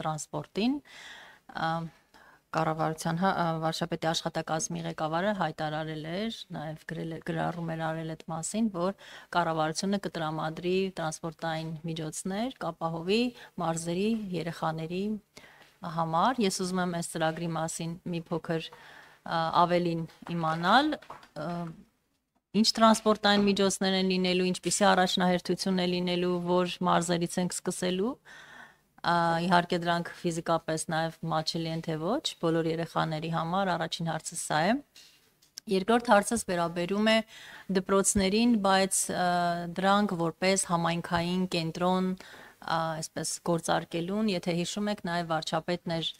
տրանսպորտին, կառավարության վարչապետի աշխատակազմի ղեկավարը հայտարարել էր, նաև գրառում էր արել այդ մասին, որ կառավարությունը կտրամադրի տրանսպորտային միջոցներ, կապահովի մարզերի երեխաների համար։ Ես ուզում եմ այս ծրագրի մասին մի փոքր ավելին իմանալ, ինչ տրանսպորտային միջոցներ են լինելու, ինչպիսի առաջնահերթություն է լինելու, որ մարզերից ենք սկսելու։ Իհարկե դրանք ֆիզիկապես նաև մատչելի են թե ոչ, բոլոր երեխաների համար, առաջին հարցը սա է։ Երկրորդ հարցս վերաբերում է դպրոցներին, բայց դրանք որպես համայնքային կենտրոն, այսպես գործարկելուն, եթե հիշում եք, նաև վարչապետն էր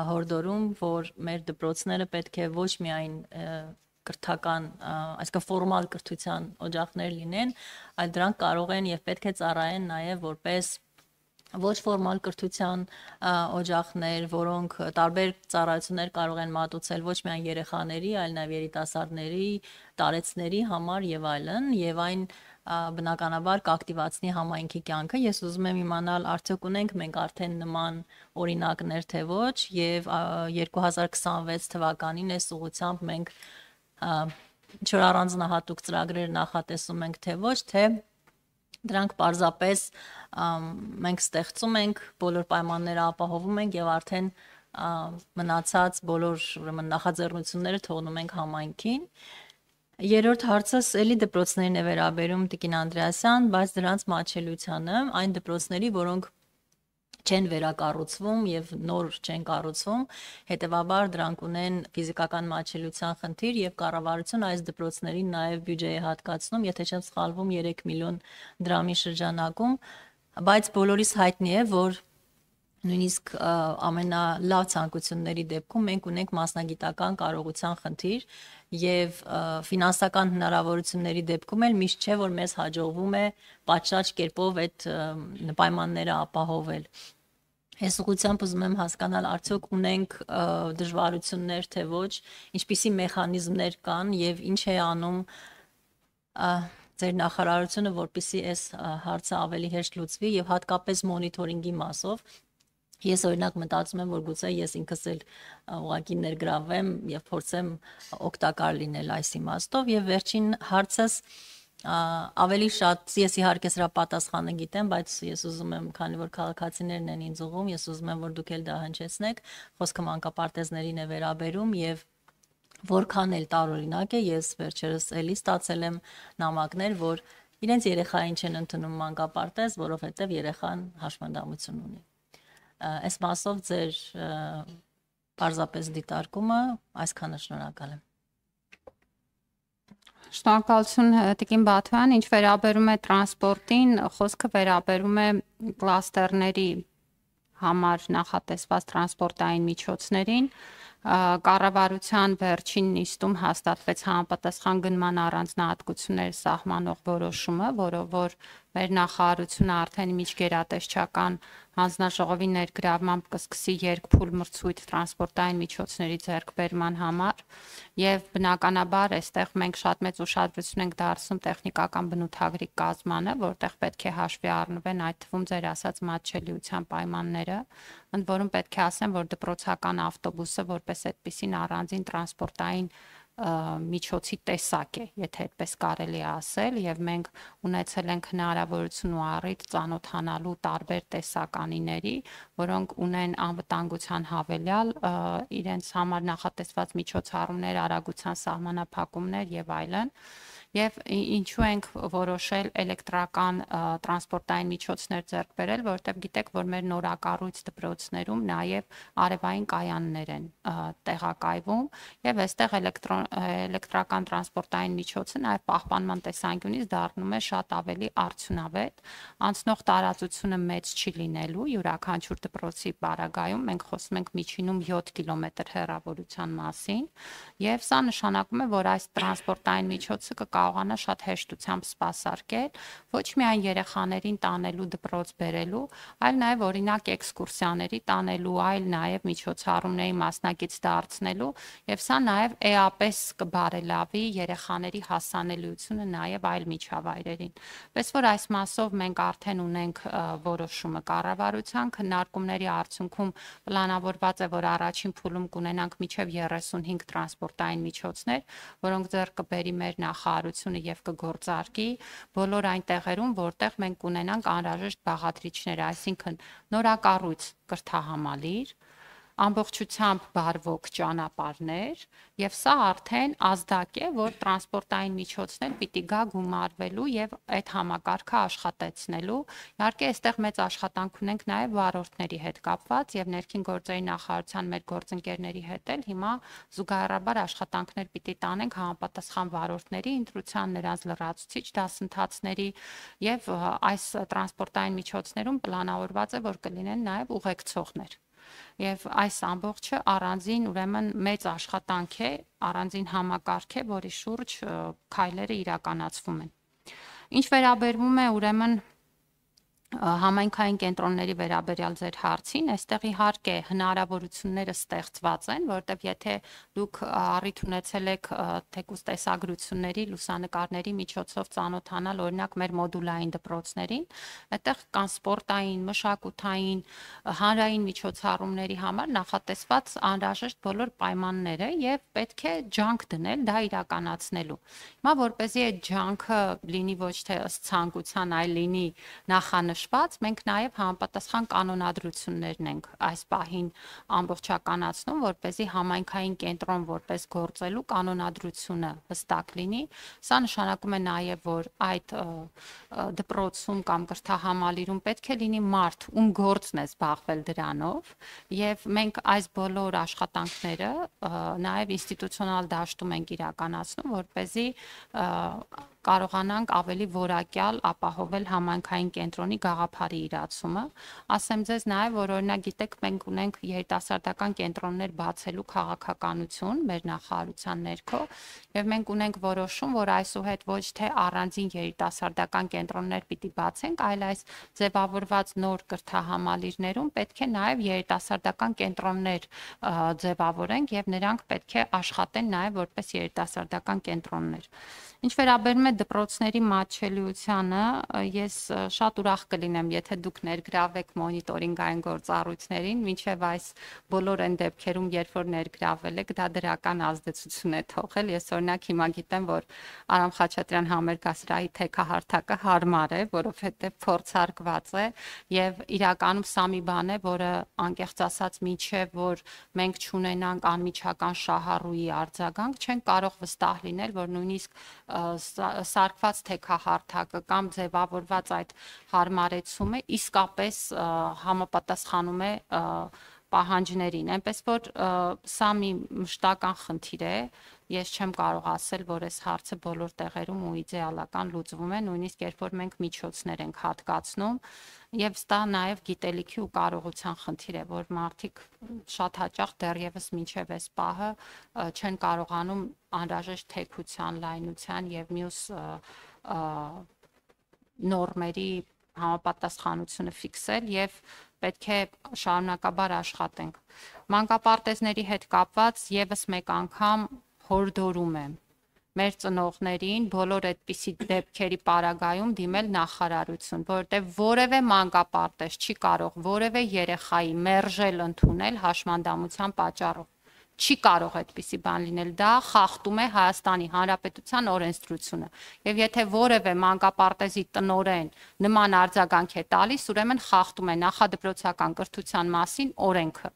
հորդորում, որ մեր դպրոցները պետք է ոչ միայն կրթական, այսինքն ֆորմալ կրթության օջախներ լինեն, այլ դրանք կարող են եւ պետք է ծառայեն նաև որպես ոչ ֆորմալ կրթության օջախներ, որոնք տարբեր ծառայություններ կարող են մատուցել ոչ միայն երեխաների, այլ նաև երիտասարդների, տարեցների համար եւ այլն, եւ այն բնականաբար կակտիվացնի համայնքի կյանքը։ Ես ուզում եմ իմանալ, արդյոք ունենք մենք արդեն նման օրինակներ թե ոչ, եւ 2026 թվականին այս ուղղությամբ մենք ինչ որ առանձնահատուկ ծրագրեր նախատեսում ենք թե ոչ, թե դրանք պարզապես մենք ստեղծում ենք, բոլոր պայմանները ապահովում ենք եւ արդեն մնացած բոլոր ուրեմն նախաձեռնությունները թողնում ենք համայնքին։ Երրորդ հարցս էլի դպրոցներին է վերաբերում Տիկին Անդրեասյան, բայց դրանց մատչելիությանը, այն դպրոցների, որոնք չեն վերակառուցվում եւ նոր չեն կառուցվում, հետեւաբար դրանք ունեն ֆիզիկական մատչելիության խնդիր եւ կառավարությունը այս դպրոցներին նաեւ բյուջե է հատկացնում, եթե չեմ սխալվում 3 միլիոն դրամի շրջանակում, բայց բոլորիս հայտնի է, որ նույնիսկ ամենալավ ցանկությունների դեպքում մենք ունենք մասնագիտական կարողության խնդիր եւ ֆինանսական հնարավորությունների դեպքում էլ միշտ չէ, որ մեզ հաջողվում է պատշաճ կերպով այդ պայմանները ապահովել։ Այս ուղղությամբ ուզում եմ հասկանալ, արդյոք ունենք դժվարություններ թե ոչ, ինչպիսի մեխանիզմներ կան եւ ինչ է անում ձեր նախարարությունը, որպեսզի այս հարցը ավելի հեշտ լուծվի եւ հատկապես մոնիթորինգի մասով։ Ես օրինակ մտածում եմ, որ գուցե ես ինքս էլ ուղղակի ներգրավեմ եւ փորձեմ օգտակար լինել այս իմաստով։ Եվ վերջին հարցս ավելի շատ, ես իհարկե սրա պատասխանը գիտեմ, բայց ես ուզում եմ, քանի որ քաղաքացիներն են ինձ ուղղում, ես ուզում եմ, որ դուք էլ դա հնչեցնեք, խոսքը մանկապարտեզներին է վերաբերում եւ որքան էլ տարօրինակ է, ես վերջերս էլի ստացել եմ նամակներ, որ իրենց երեխային չեն ընդունում մանկապարտեզ, որովհետեւ երեխան հաշմանդամություն ունի։ Այս մասով ձեր պարզապես դիտարկումը, այսքանը շնորհակալ եմ։ Շնորհակալություն Տիկին Բաթոյան, ինչ վերաբերում է տրանսպորտին, խոսքը վերաբերում է կլաստերների համար նախատեսված տրանսպորտային միջոցներին, կառավարության վերջին նիստում հաստատվեց համապատասխան գնման առանձնահատկություններ սահմանող որոշումը, որով որ մեր նախարարությունը արդեն միջգերատեսչական հանձնաժողովի ներգրավմամբ կսկսի երկփուլ մրցույթ տրանսպորտային միջոցների ձեռքբերման համար եւ բնականաբար այստեղ մենք շատ մեծ ուշադրություն ենք դարձնում տեխնիկական բնութագրի կազմմանը, որտեղ պետք է հաշվի առնվեն այդ թվում ձեր ասած մատչելիության պայմանները, ընդ որում պետք է ասեմ, որ դպրոցական ավտոբուսը որպես այդպիսին առանձին տրանսպորտային միջոցի տեսակ է, եթե այդպես կարելի է ասել, եւ մենք ունեցել ենք հնարավորություն ու առիթ ծանոթանալու տարբեր տեսականիների, որոնք ունեն անվտանգության հավելյալ իրենց համար նախատեսված միջոցառումներ, արագության սահմանափակումներ եւ այլն։ Եվ ինչու ենք որոշել էլեկտրական տրանսպորտային միջոցներ ձեռք բերել, որովհետև գիտեք, որ մեր նորակառույց դպրոցներում նաև արևային կայաններ են տեղակայվում, եւ այստեղ էլեկտրական տրանսպորտային միջոցը նաև պահպանման տեսանկյունից դառնում է շատ ավելի արդյունավետ, անցնող տարածությունը մեծ չի լինելու, յուրաքանչյուր դպրոցի պարագայում մենք խոսում ենք միջինում 7 կիլոմետր հեռավորության մասին, եւ սա նշանակում է, որ այս տրանսպորտային միջոցը կարողանա շատ հեշտությամբ սպասարկել, ոչ միայն երեխաներին տանելու դպրոց բերելու, այլ նաև օրինակ էքսկուրսիաների տանելու, այլ նաև միջոցառումների մասնակից դարձնելու, եւ սա նաև էապես կբարելավի երեխաների հասանելիությունը նաև այլ միջավայրերին։ Պես որ այս մասով մենք արդեն ունենք որոշումը կառավարության քննարկումների արդյունքում պլանավորված է, որ առաջին փուլում կունենանք մինչև 35 տրանսպորտային միջոցներ, որոնք ձեռք կբերի մեր նախարարությունը եւ կգործարկի բոլոր այն տեղերում, որտեղ մենք կունենանք անհրաժեշտ բաղադրիչներ, այսինքն նորակառույց կրթահամալիր, ամբողջությամբ բարվոք ճանապարհներ եւ սա արդեն ազդակ է, որ տրանսպորտային միջոցներ պիտի գա գումարվելու եւ այդ համակարգը աշխատեցնելու։ Իհարկե, այստեղ մեծ աշխատանք ունենք նաեւ վարորդների հետ կապված եւ ներքին գործերի նախարարության մեր գործընկերների հետ էլ հիմա զուգահեռաբար աշխատանքներ պիտի տանենք համապատասխան վարորդների ընտրության, նրանց լրացուցիչ դասընթացների եւ այս տրանսպորտային միջոցներում պլանավորված է, որ կլինեն նաեւ ուղեկցողներ։ Եվ այս ամբողջը առանձին ուրեմն մեծ աշխատանք է, առանձին համակարգ է, որի շուրջ քայլերը իրականացվում են։ Ինչ վերաբերվում է ուրեմն համայնքային կենտրոնների վերաբերյալ ձեր հարցին, այստեղ իհարկե հնարավորությունները ստեղծված են, որտեղ եթե դուք առիթ ունեցել եք թեկուզ տեսագրությունների, լուսանկարների միջոցով ծանոթանալ օրինակ մեր մոդուլային դպրոցներին, այդտեղ կան սպորտային, մշակութային, հանրային միջոցառումների համար նախատեսված անհրաժեշտ բոլոր պայմանները եւ պետք է ջանք դնել դա իրականացնելու։ Հիմա որպեսզի այդ ջանքը լինի ոչ թե ըստ ցանկության, այլ լինի նախանշված, մենք նաև համապատասխան կանոնադրություններն ենք այս պահին ամբողջականացնում, որպեսզի համայնքային կենտրոն որպես գործելու կանոնադրությունը հստակ լինի։ Սա նշանակում է նաև, որ այդ դպրոցում կամ կրթահամալիրում պետք է լինի մարդ, ում գործն է զբաղվել դրանով, եւ մենք այս բոլոր աշխատանքները նաև ինստիտուցիոնալ դաշտում ենք իրականացնում, որպեսզի կարողանանք ավելի որակյալ ապահովել համայնքային կենտրոնի գաղափարի իրացումը։ Ասեմ ձեզ նաև, որ օրինակ գիտեք, մենք ունենք երիտասարդական կենտրոններ բացելու քաղաքականություն մեր նախարարության ներքո, եւ մենք ունենք որոշում, որ այսուհետ ոչ թե առանձին երիտասարդական կենտրոններ պիտի բացենք, այլ այս ձևավորված նոր կրթահամալիրներում պետք է նաև երիտասարդական կենտրոններ ձևավորենք եւ նրանք պետք է աշխատեն նաև որպես երիտասարդական կենտրոններ։ Ինչ վերաբերում է դպրոցների մատչելիությանը, ես շատ ուրախ կլինեմ, եթե դուք ներգրավեք մոնիտորինգային գործառույթներին, մինչև այս բոլոր այն դեպքերում, երբ որ ներգրավել եք, դա դրական ազդեցություն է թողել։ Ես օրինակ հիմա գիտեմ, որ Արամ Խաչատրյան համերգասրահի թեքահարթակը հարմար է, որովհետև փորձարկված է եւ իրականում սա մի բան է, որը անկեղծ ասած մինչև որ մենք չունենանք անմիջական շահառուի արձագանք, չենք կարող վստահ լինել, որ նույնիսկ սարկված թեքահարթակը կամ ձևավորված այդ հարմարեցումը իսկապես համապատասխանում է պահանջներին, այնպես որ սա մի մշտական խնդիր է, ես չեմ կարող ասել, որ այս հարցը բոլոր տեղերում ու իդեալական լուծվում է, նույնիսկ երբ որ մենք միջոցներ ենք հատկացնում, եւ սա նաեւ գիտելիքի ու կարողության խնդիր է, որ մարդիկ շատ հաճախ դեռևս մինչև այս պահը չեն կարողանում անհրաժեշտ թեքության, լայնության եւ մյուս նորմերի համապատասխանությունը ֆիքսել եւ պետք է շարունակաբար աշխատենք։ Մանկապարտեզների հետ կապված եւս մեկ անգամ հորդորում եմ մեր ծնողներին բոլոր այդպիսի դեպքերի պարագայում դիմել նախարարություն, որովհետև որևէ մանկապարտեզ չի կարող որևէ երեխայի մերժել ընդունել հաշմանդամության պատճառով։ Չի կարող այդպիսի բան լինել, դա խախտում է Հայաստանի Հանրապետության օրենսդրությունը։ Եվ եթե որևէ մանկապարտեզի տնօրեն նման արձագանք է տալիս, ուրեմն խախտում է նախադպրոցական կրթության մասին օրենքը։